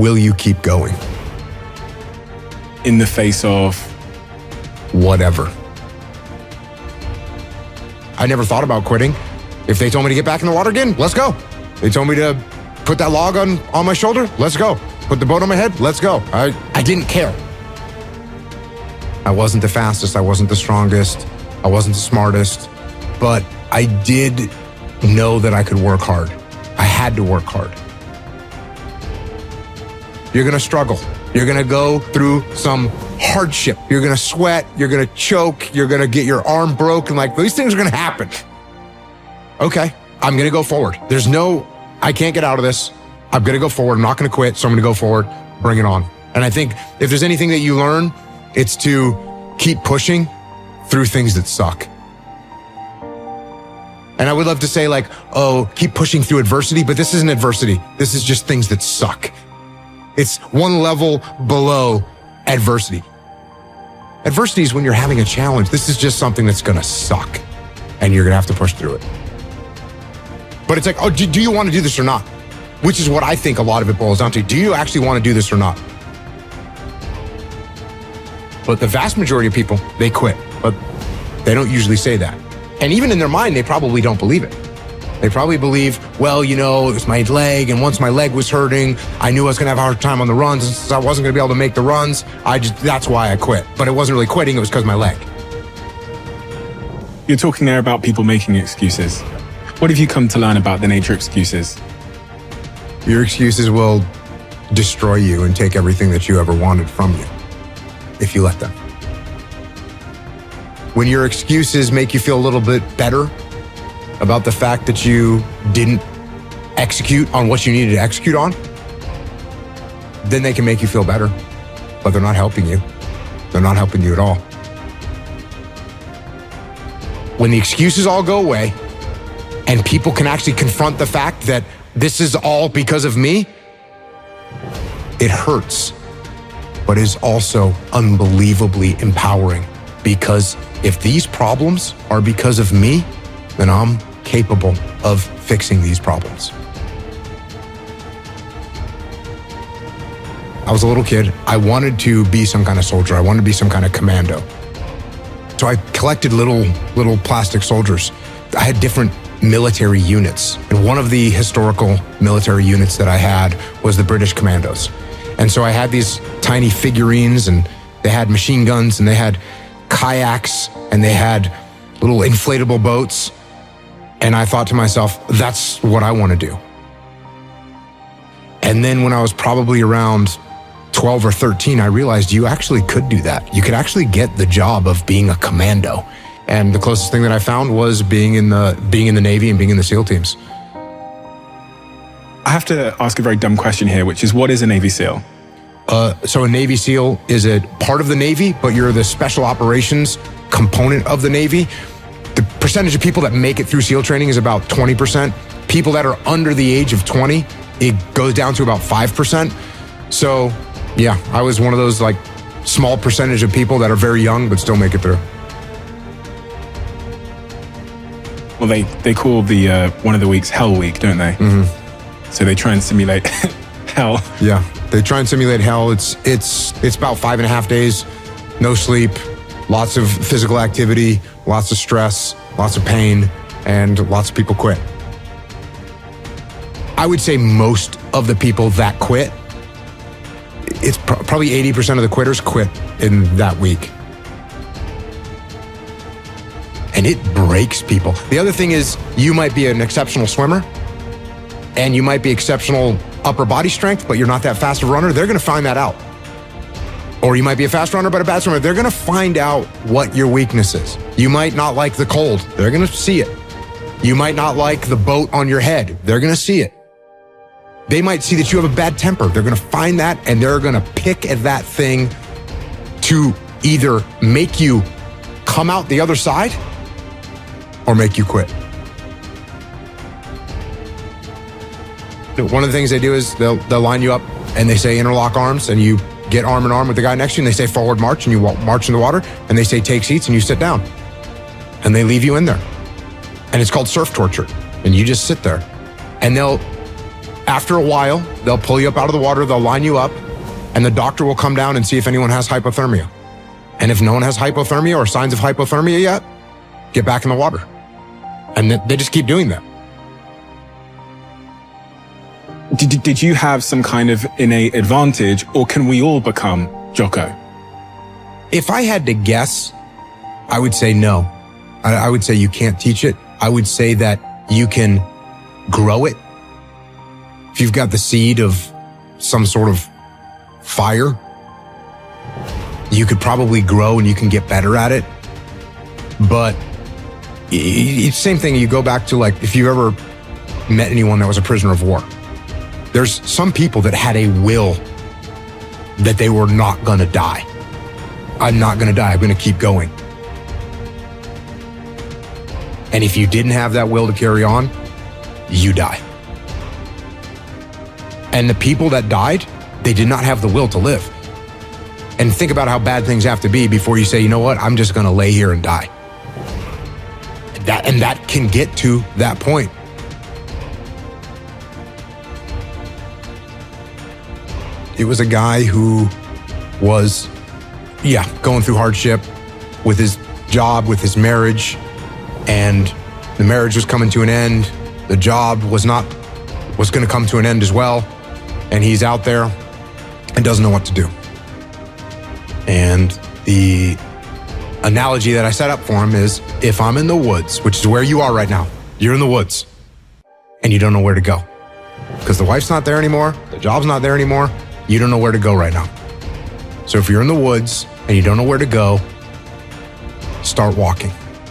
will you keep going? In the face of? Whatever. I never thought about quitting. If they told me to get back in the water again, let's go. They told me to put that log on my shoulder, let's go. Put the boat on my head, let's go. I didn't care. I wasn't the fastest, I wasn't the strongest, I wasn't the smartest, but I did know that I could work hard. I had to work hard. You're gonna struggle. You're gonna go through some hardship. You're gonna sweat, you're gonna choke, you're gonna get your arm broken. Like, these things are gonna happen. Okay, I'm gonna go forward. I can't get out of this. I'm gonna go forward. I'm not gonna quit, so I'm gonna go forward, bring it on. And I think if there's anything that you learn, it's to keep pushing through things that suck. And I would love to say like, oh, keep pushing through adversity, but this isn't adversity. This is just things that suck. It's one level below adversity. Adversity is when you're having a challenge. This is just something that's gonna suck and you're gonna have to push through it. But it's like, oh, do you want to do this or not? Which is what I think a lot of it boils down to. Do you actually want to do this or not? But the vast majority of people, they quit, but they don't usually say that. And even in their mind, they probably don't believe it. They probably believe, well, it was my leg, and once my leg was hurting, I knew I was gonna have a hard time on the runs, and since I wasn't gonna be able to make the runs, that's why I quit. But it wasn't really quitting, it was because of my leg. You're talking there about people making excuses. What have you come to learn about the nature of excuses? Your excuses will destroy you and take everything that you ever wanted from you, if you let them. When your excuses make you feel a little bit better about the fact that you didn't execute on what you needed to execute on, then they can make you feel better, but they're not helping you. They're not helping you at all. When the excuses all go away and people can actually confront the fact that this is all because of me, it hurts, but is also unbelievably empowering, because if these problems are because of me, then I'm capable of fixing these problems. I was a little kid. I wanted to be some kind of soldier. I wanted to be some kind of commando. So I collected little plastic soldiers. I had different military units. And one of the historical military units that I had was the British Commandos. And so I had these tiny figurines, and they had machine guns, and they had kayaks, and they had little inflatable boats. And I thought to myself, that's what I want to do. And then when I was probably around 12 or 13, I realized you actually could do that. You could actually get the job of being a commando. And the closest thing that I found was being in the Navy and being in the SEAL teams. I have to ask a very dumb question here, which is, what is a Navy SEAL? So a Navy SEAL is a part of the Navy, but you're the special operations component of the Navy. The percentage of people that make it through SEAL training is about 20%. People that are under the age of 20, it goes down to about 5%. So yeah, I was one of those like small percentage of people that are very young but still make it through. Well, they call the one of the weeks Hell Week, don't they? Mm-hmm. So they try and simulate hell. Yeah, they try and simulate hell. It's about 5.5 days, no sleep, lots of physical activity, lots of stress, lots of pain, and lots of people quit. I would say most of the people that quit, it's probably 80% of the quitters quit in that week. And it breaks people. The other thing is, you might be an exceptional swimmer and you might be exceptional upper body strength, but you're not that fast a runner. They're gonna find that out. Or you might be a fast runner but a bad swimmer. They're gonna find out what your weakness is. You might not like the cold. They're gonna see it. You might not like the boat on your head. They're gonna see it. They might see that you have a bad temper. They're gonna find that and they're gonna pick at that thing to either make you come out the other side or make you quit. One of the things they do is they'll line you up and they say interlock arms, and you get arm in arm with the guy next to you, and they say forward march, and you march in the water, and they say take seats, and you sit down. And they leave you in there. And it's called surf torture. And you just sit there. And After a while, they'll pull you up out of the water, they'll line you up, and the doctor will come down and see if anyone has hypothermia. And if no one has hypothermia or signs of hypothermia yet, get back in the water. And they just keep doing that. Did you have some kind of innate advantage, or can we all become Jocko? If I had to guess, I would say no. I would say you can't teach it. I would say that you can grow it. If you've got the seed of some sort of fire, you could probably grow and you can get better at it. But it's the same thing. You go back to, like, if you've ever met anyone that was a prisoner of war, there's some people that had a will that they were not going to die. I'm not going to die. I'm going to keep going. And if you didn't have that will to carry on, you die. And the people that died, they did not have the will to live. And think about how bad things have to be before you say, you know what, I'm just going to lay here and die. That can get to that point. It was a guy who was, going through hardship with his job, with his marriage, and the marriage was coming to an end. The job was going to come to an end as well. And he's out there and doesn't know what to do. And the analogy that I set up for him is, if I'm in the woods, which is where you are right now, you're in the woods and you don't know where to go because the wife's not there anymore, the job's not there anymore, you don't know where to go right now. So if you're in the woods and you don't know where to go, start walking.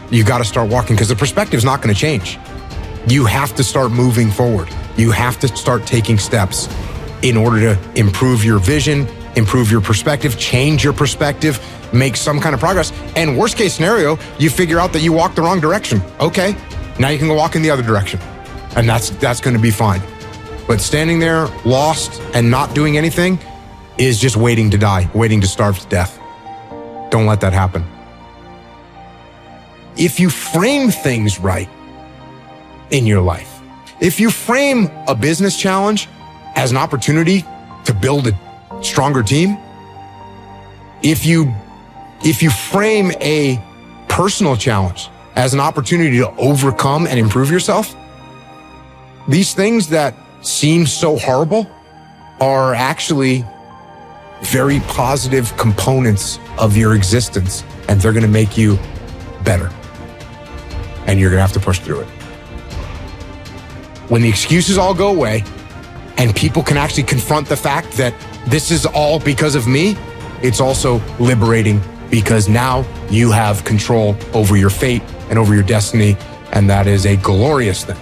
You got to start walking because the perspective's not going to change. You have to start moving forward. You have to start taking steps in order to improve your vision, improve your perspective, change your perspective, make some kind of progress. And worst case scenario, you figure out that you walked the wrong direction. Okay, now you can go walk in the other direction. And that's going to be fine. But standing there lost and not doing anything is just waiting to die, waiting to starve to death. Don't let that happen. If you frame things right in your life, if you frame a business challenge as an opportunity to build a stronger team, if you frame a personal challenge as an opportunity to overcome and improve yourself, these things that seem so horrible are actually very positive components of your existence, and they're going to make you better. And you're going to have to push through it. When the excuses all go away and people can actually confront the fact that this is all because of me, it's also liberating because now you have control over your fate and over your destiny, and that is a glorious thing.